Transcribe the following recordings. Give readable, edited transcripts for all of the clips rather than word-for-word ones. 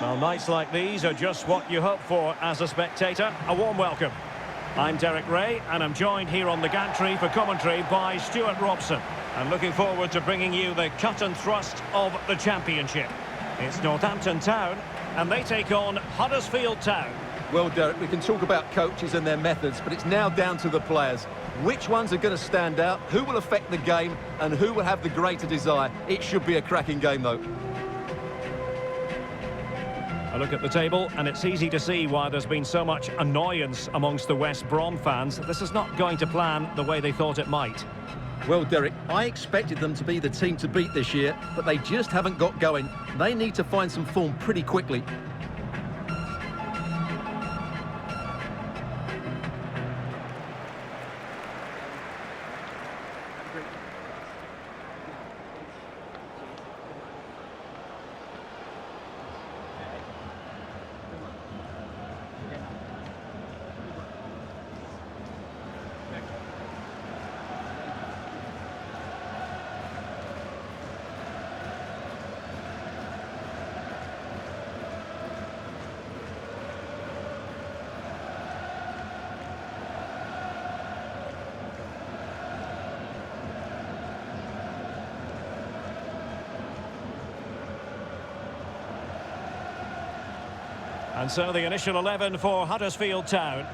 Well, nights like these are just what you hope for as a spectator. A warm welcome. I'm Derek Ray, and I'm joined here on the gantry for commentary by Stuart Robson. I'm looking forward to bringing you the cut and thrust of the Championship. It's Northampton Town, and they take on Huddersfield Town. Well, Derek, we can talk about coaches and their methods, but it's now down to the players. Which ones are going to stand out, who will affect the game, and who will have the greater desire? It should be a cracking game, though. A look at the table, and it's easy to see why there's been so much annoyance amongst the West Brom fans. This is not going to plan the way they thought it might. Well, Derek, I expected them to be the team to beat this year, but they just haven't got going. They need to find some form pretty quickly. And so the initial 11 for Huddersfield Town.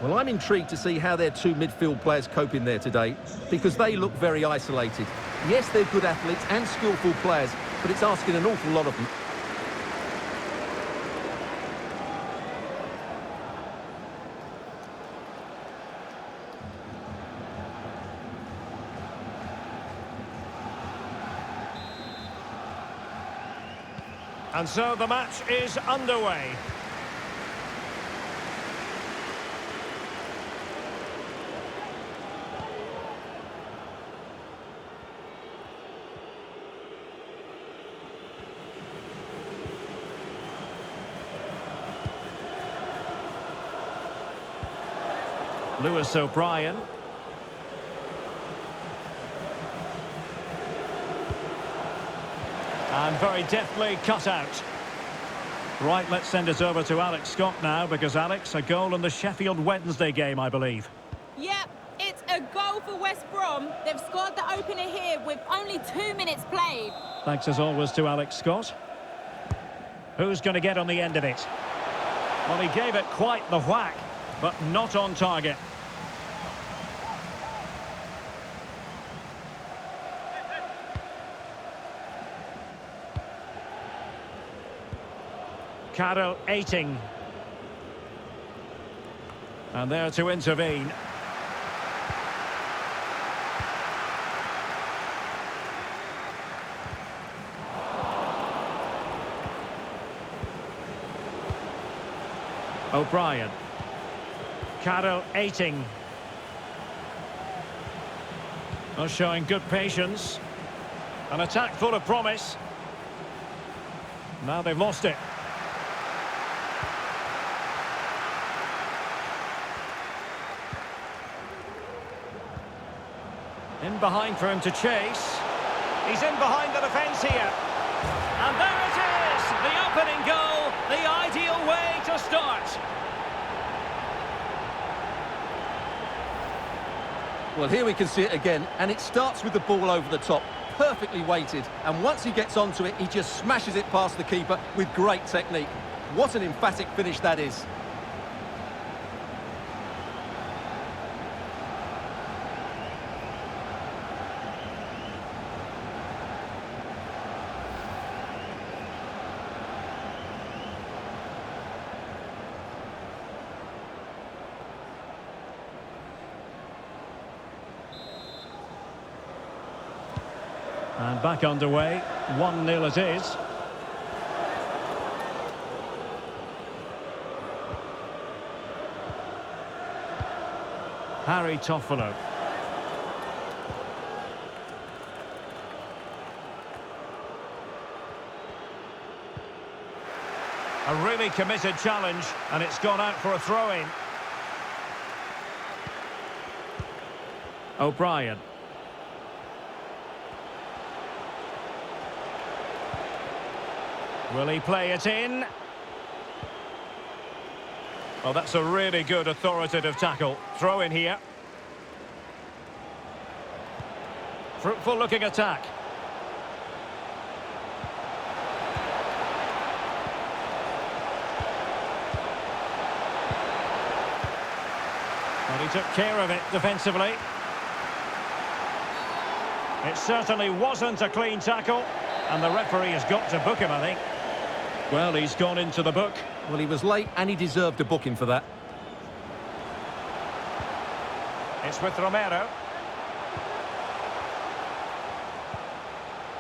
Well, I'm intrigued to see how their two midfield players cope in there today, because they look very isolated. Yes, they're good athletes and skillful players, but it's asking an awful lot of them. And so the match is underway. Lewis O'Brien. And very deftly cut out. Right, let's send it over to Alex Scott now, because Alex, a goal in the Sheffield Wednesday game, I believe. Yep, it's a goal for West Brom. They've scored the opener here with only 2 minutes played. Thanks as always to Alex Scott. Who's going to get on the end of it? Well, he gave it quite the whack, but not on target. Carol Aiting. And there to intervene. O'Brien. Carol Aiting. Well, showing good patience. An attack full of promise. Now they've lost it. In behind for him to chase. He's in behind the defence here. And there it is! The opening goal, the ideal way to start. Well, here we can see it again, and it starts with the ball over the top, perfectly weighted. And once he gets onto it, he just smashes it past the keeper with great technique. What an emphatic finish that is. And back underway, 1-0 it is. Harry Toffolo. A really committed challenge, and it's gone out for a throw-in. O'Brien. Will he play it in? Well, that's a really good authoritative tackle. Throw in here. Fruitful looking attack. Well, he took care of it defensively. It certainly wasn't a clean tackle, and the referee has got to book him, I think. Well, he's gone into the book. Well, he was late and he deserved a booking for that. It's with Romero.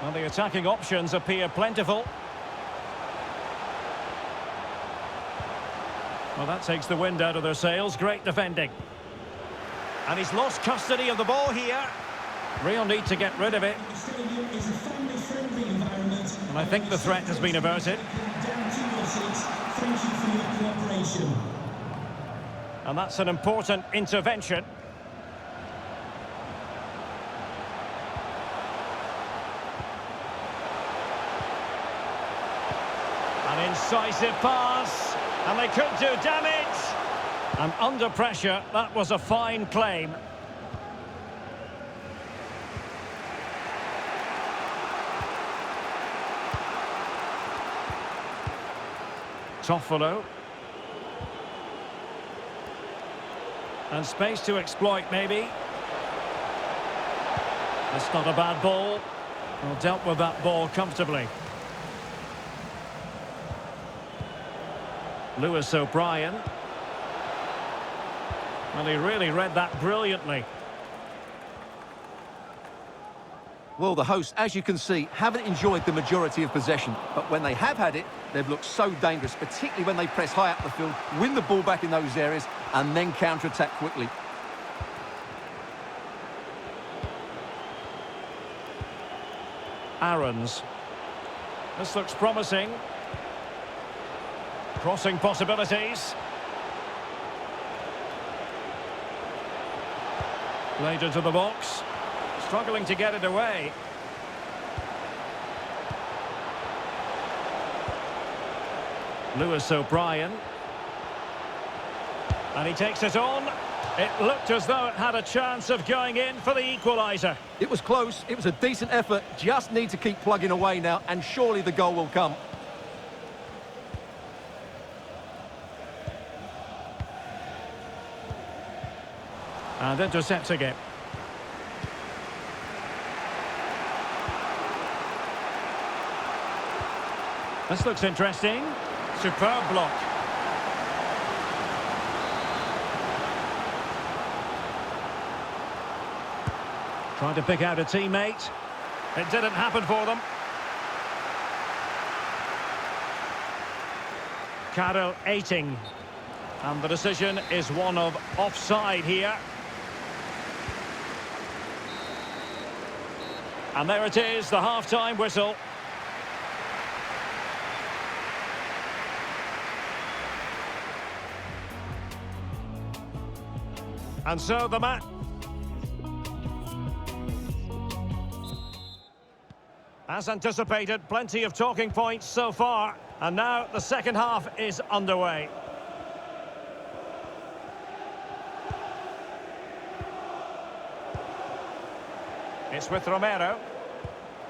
Well, the attacking options appear plentiful. Well, that takes the wind out of their sails. Great defending. And he's lost custody of the ball here. Real need to get rid of it. And I think the threat has been averted. And that's an important intervention. An incisive pass. And they could do damage. And under pressure, that was a fine claim. Toffolo. And space to exploit, maybe. That's not a bad ball. Well, dealt with that ball comfortably. Lewis O'Brien. Well, he really read that brilliantly. Well, the hosts, as you can see, haven't enjoyed the majority of possession. But when they have had it, they've looked so dangerous, particularly when they press high up the field, win the ball back in those areas, and then counter-attack quickly. Aarons. This looks promising. Crossing possibilities. Played into the box. Struggling to get it away. Lewis O'Brien. And he takes it on. It looked as though it had a chance of going in for the equaliser. It was close. It was a decent effort. Just need to keep plugging away now, and surely the goal will come. And intercepting it. This looks interesting. Superb block. Trying to pick out a teammate. It didn't happen for them. Karel Eiting. And the decision is one of offside here. And there it is, the half-time whistle. And so the match. As anticipated, plenty of talking points so far. And now the second half is underway. It's with Romero.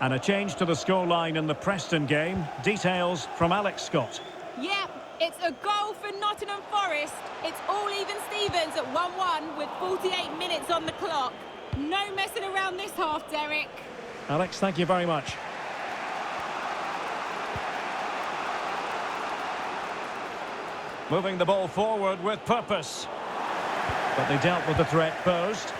And a change to the scoreline in the Preston game. Details from Alex Scott. Yep, it's a goal for Nottingham Forest. It's all even Stevens at 1-1 with 48 minutes on the clock. No messing around this half, Derek. Alex, thank you very much. Moving the ball forward with purpose. But they dealt with the threat posed.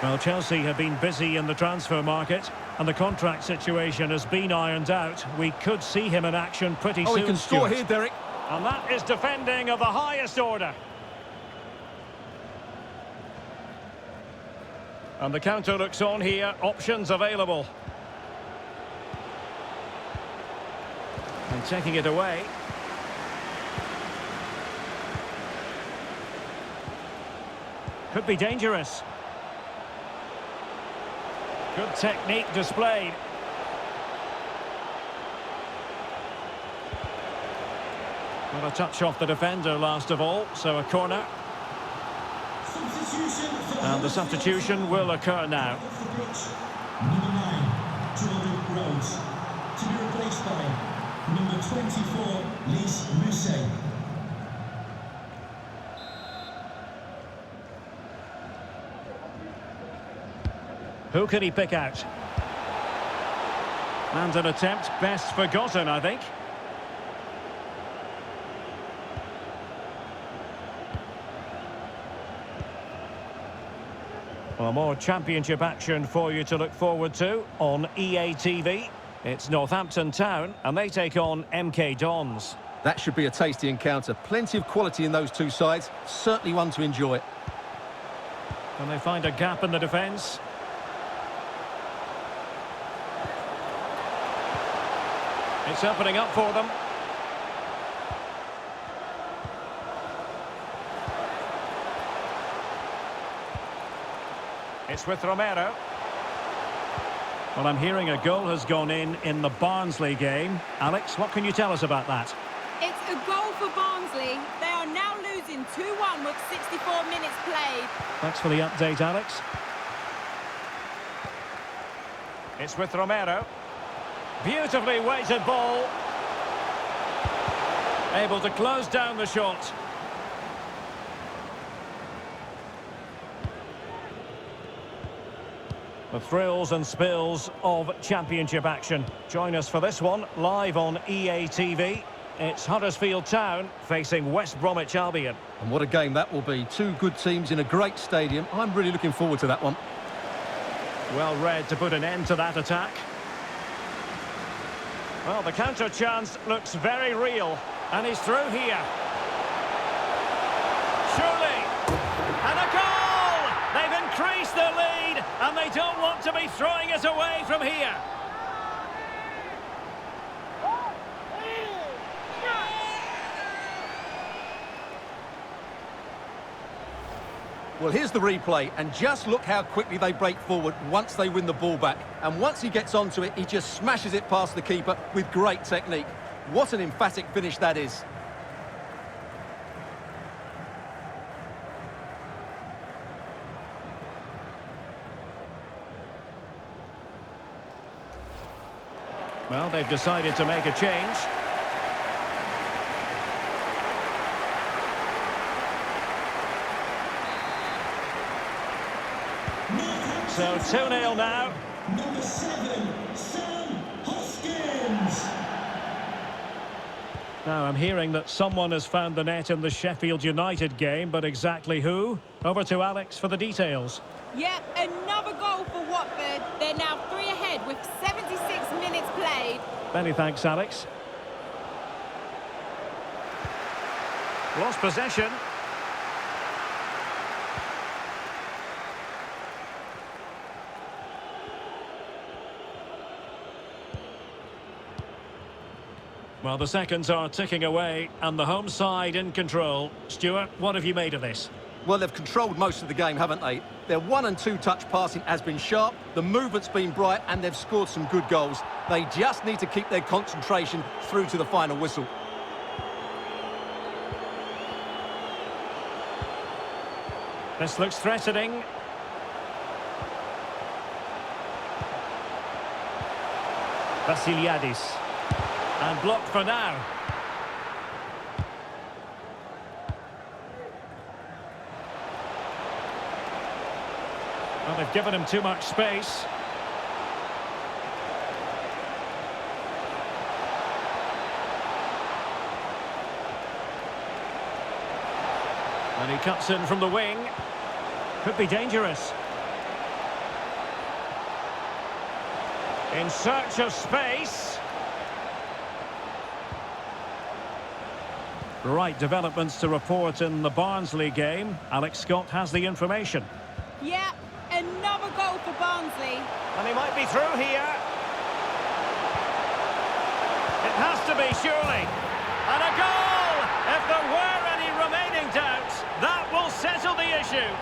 Well, Chelsea have been busy in the transfer market, and the contract situation has been ironed out. We could see him in action pretty soon. Oh, he can score Stuart. here, Derek. And that is defending of the highest order. And the counter looks on here. Options available. And taking it away. Could be dangerous. Good technique displayed. Well, a touch off the defender last of all, so a corner. And the substitution will occur now. Number 9, Jordan Rhodes. To be replaced by number 24, Lise Musset. Who can he pick out? And an attempt best forgotten, I think. Well, more championship action for you to look forward to on EA TV. It's Northampton Town, and they take on MK Dons. That should be a tasty encounter. Plenty of quality in those two sides. Certainly one to enjoy. Can they find a gap in the defence? It's opening up for them. It's with Romero. Well, I'm hearing a goal has gone in the Barnsley game. Alex, what can you tell us about that? It's a goal for Barnsley. They are now losing 2-1 with 64 minutes played. Thanks for the update, Alex. It's with Romero. Beautifully weighted ball. Able to close down the shot. The thrills and spills of championship action. Join us for this one, live on EA TV. It's Huddersfield Town facing West Bromwich Albion. And what a game that will be. Two good teams in a great stadium. I'm really looking forward to that one. Well read to put an end to that attack. Well, the counter chance looks very real. And he's through here. Surely. And a goal! They've increased their lead, and they don't want to be throwing it away from here. Well, here's the replay, and just look how quickly they break forward once they win the ball back. And once he gets onto it, he just smashes it past the keeper with great technique. What an emphatic finish that is. Well, they've decided to make a change. So 2-0 now. Number 7, Sam Hoskins. Now, I'm hearing that someone has found the net in the Sheffield United game, but exactly who? Over to Alex for the details. Yep, another goal for Watford. They're now 3 ahead with 76 minutes played. Many thanks, Alex. Lost possession. Well, the seconds are ticking away, and the home side in control. Stuart, what have you made of this? Well, they've controlled most of the game, haven't they? Their 1- and 2-touch passing has been sharp, the movement's been bright, and they've scored some good goals. They just need to keep their concentration through to the final whistle. This looks threatening. Vasiliadis. And blocked for now. Well, they've given him too much space. And he cuts in from the wing. Could be dangerous. In search of space. Right developments to report in the Barnsley game. Alex Scott has the information. Yep, another goal for Barnsley. And he might be through here. It has to be, surely. And a goal! If there were any remaining doubts, that will settle the issue.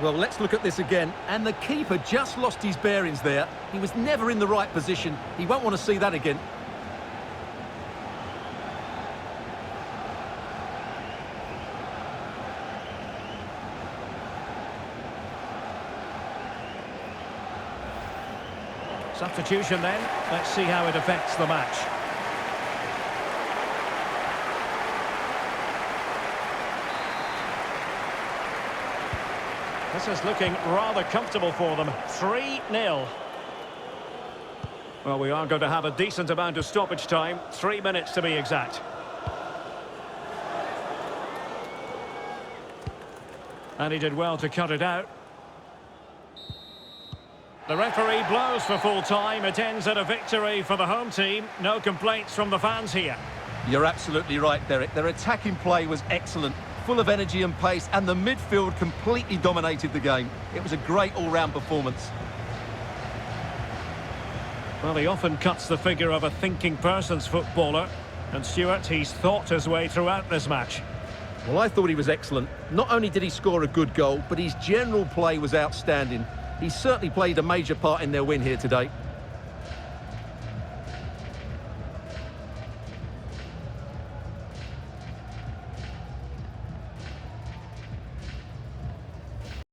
Well, let's look at this again. And the keeper just lost his bearings there. He was never in the right position. He won't want to see that again. Substitution then. Let's see how it affects the match. This is looking rather comfortable for them. 3-0. Well, we are going to have a decent amount of stoppage time. 3 minutes to be exact. And he did well to cut it out. The referee blows for full time. It ends at a victory for the home team. No complaints from the fans here. You're absolutely right, Derek. Their attacking play was excellent, full of energy and pace, and the midfield completely dominated the game. It was a great all-round performance. Well, he often cuts the figure of a thinking person's footballer. And Stuart, he's thought his way throughout this match. Well, I thought he was excellent. Not only did he score a good goal, but his general play was outstanding. He certainly played a major part in their win here today.